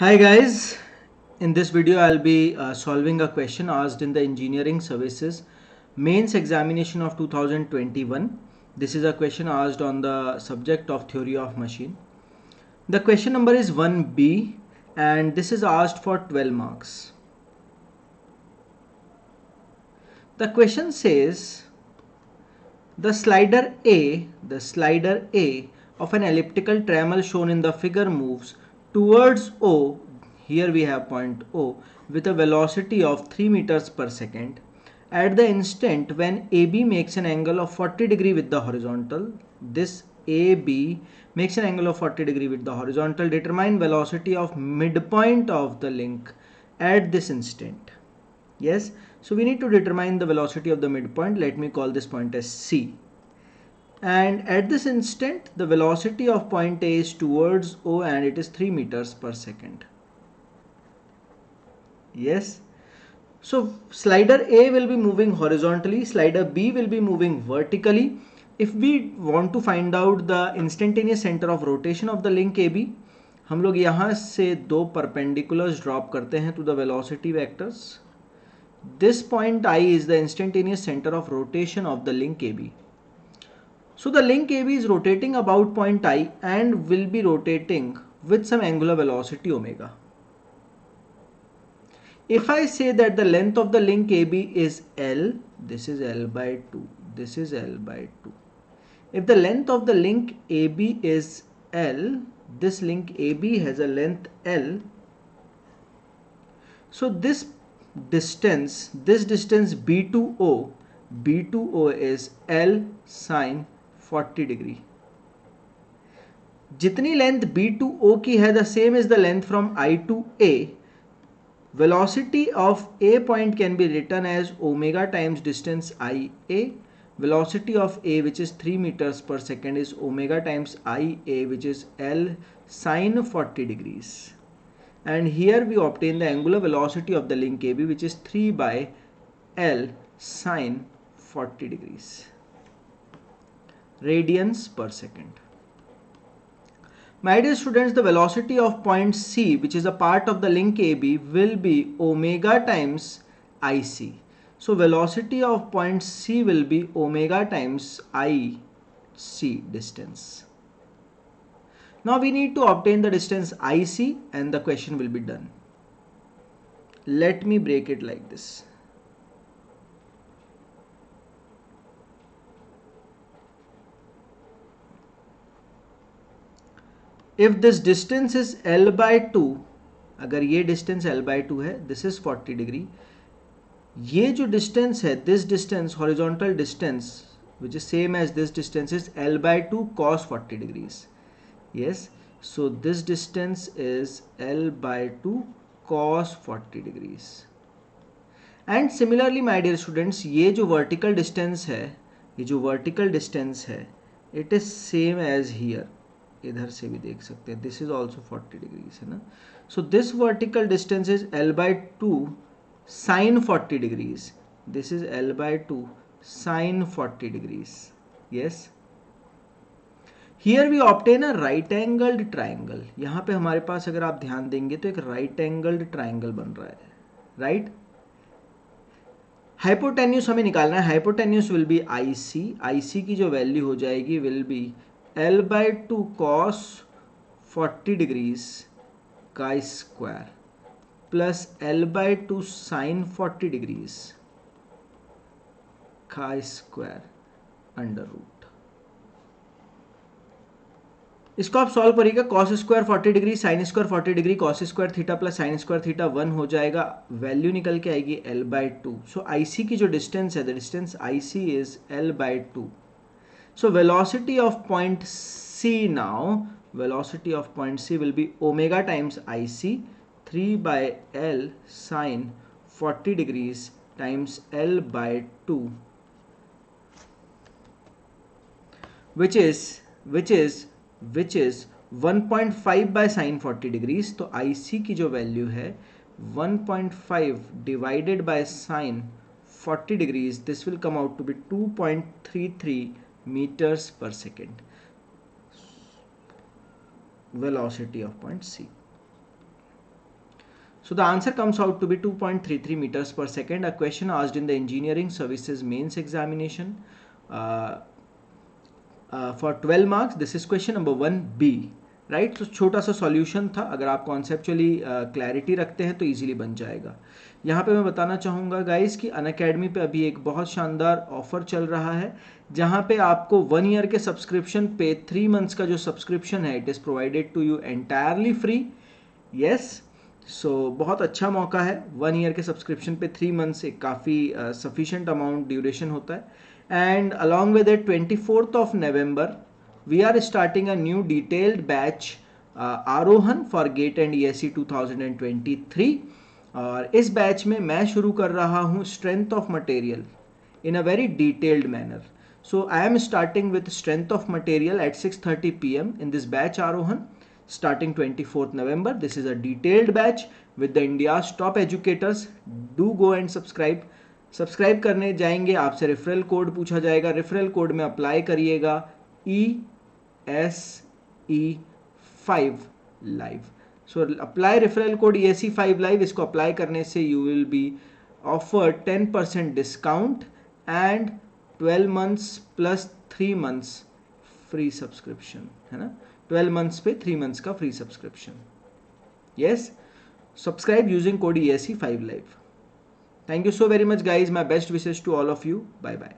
Hi guys, in this video I'll be solving a question asked in the Engineering Services Mains Examination of 2021. This is a question asked on the subject of Theory of Machine. The question number is 1B and this is asked for 12 marks. The question says the slider A of an elliptical trammel shown in the figure moves towards O, here we have point O, with a velocity of 3 meters per second at the instant when AB makes an angle of 40 degree with the horizontal. This AB makes an angle of 40 degree with the horizontal. Determine velocity of midpoint of the link at this instant. Yes, so we need to determine the velocity of the midpoint. Let me call this point as C. And at this instant, the velocity of point A is towards O and it is 3 meters per second. Yes. So slider A will be moving horizontally, slider B will be moving vertically. If we want to find out the instantaneous center of rotation of the link AB, हम लोग यहाँ से दो perpendiculars drop करते हैं to the velocity vectors. This point I is the instantaneous center of rotation of the link AB. So the link AB is rotating about point I and will be rotating with some angular velocity omega. If I say that the length of the link AB is L, this is L by 2, this is L by 2. If the length of the link AB is L, this link AB has a length L. So this distance B2O is L sine 40 degree. जितनी length B2O की है the same is the length from I to A. Velocity of A point can be written as omega times distance IA. Velocity of A, which is 3 meters per second, is omega times IA, which is L sine 40 degrees. And here we obtain the angular velocity of the link AB, which is 3 by L sine 40 degrees. Radians per second. My dear students, the velocity of point C, which is a part of the link AB, will be omega times IC. So velocity of point C will be omega times IC distance. Now we need to obtain the distance IC and the question will be done. Let me break it like this. If this distance is L by 2, अगर ये distance L by 2 है, this is 40 degree. ये जो distance है, this distance, horizontal distance, which is same as this distance, is L by 2 cos 40 degrees. Yes, so this distance is L by 2 cos 40 degrees. And similarly, my dear students, ये जो vertical distance है, ये जो vertical distance है, it is same as here. इधर से भी देख सकते हैं, this is also 40 degrees है ना. So this vertical distance is L by 2 sine 40 degrees. This is L by 2 sine 40 degrees. Yes. Here we obtain a right angled triangle. यहाँ पे हमारे पास अगर आप ध्यान देंगे तो एक right angled triangle बन रहा है, right? हाइपोटेन्यूस हमें निकालना है. हाइपोटेन्यूस विल बी IC की जो वैल्यू हो जाएगी will be L by 2 cos 40 degrees का square plus L by 2 sin 40 degrees का स्क्वायर अंडर रूट. इसको आप सॉल्व करिएगा. Cos square 40 degree, sine square 40 degree, cos square theta plus sine square theta 1 हो जाएगा. वैल्यू निकल के आएगी L by 2. सो IC की जो डिस्टेंस है, the distance IC is L by 2. So velocity of point C now, velocity of point C will be omega times IC 3 by L sine 40 degrees times L by 2, which is 1.5 by sine 40 degrees. तो IC की जो value है 1.5 divided by sine 40 degrees, this will come out to be 2.33 meters per second. Velocity of point C. So the answer comes out to be 2.33 meters per second. A question asked in the engineering services mains examination for 12 marks. This is question number 1B. Right, तो छोटा सा solution था. अगर आप conceptually clarity रखते हैं तो easily बन जाएगा. यहाँ पे मैं बताना चाहूँगा गाइस कि अनअकैडमी पे अभी एक बहुत शानदार ऑफर चल रहा है, जहाँ पे आपको 1 ईयर के सब्सक्रिप्शन पे 3 मंथ्स का जो सब्सक्रिप्शन है it is provided to you entirely free. Yes, so बहुत अच्छा मौका है. 1 ईयर के सब्सक्रिप्शन पे 3 मंथ्स एक काफ़ी सफिशेंट अमाउंट ड्यूरेशन होता है. And along with it 24th of November we are starting a new detailed batch Aarohan for GATE and ESE 2023. और इस बैच में मैं शुरू कर रहा हूँ strength of material in a very detailed manner. So I am starting with strength of material at 6:30 PM in this batch Arohan starting 24th November. This is a detailed batch with the India's top educators. Do go and subscribe. Subscribe करने जाएंगे आपसे referral code पूछा जाएगा. Referral code में apply करिएगा ESE5 live. So apply referral code ESE5 live. इसको apply करने से you will be offered 10% discount and 12 months plus 3 months free subscription, है ना. 12 मंथ्स पे 3 मंथ्स का free subscription. Yes, subscribe using code ESE5 live. Thank you so very much guys. My best wishes to all of you. Bye bye.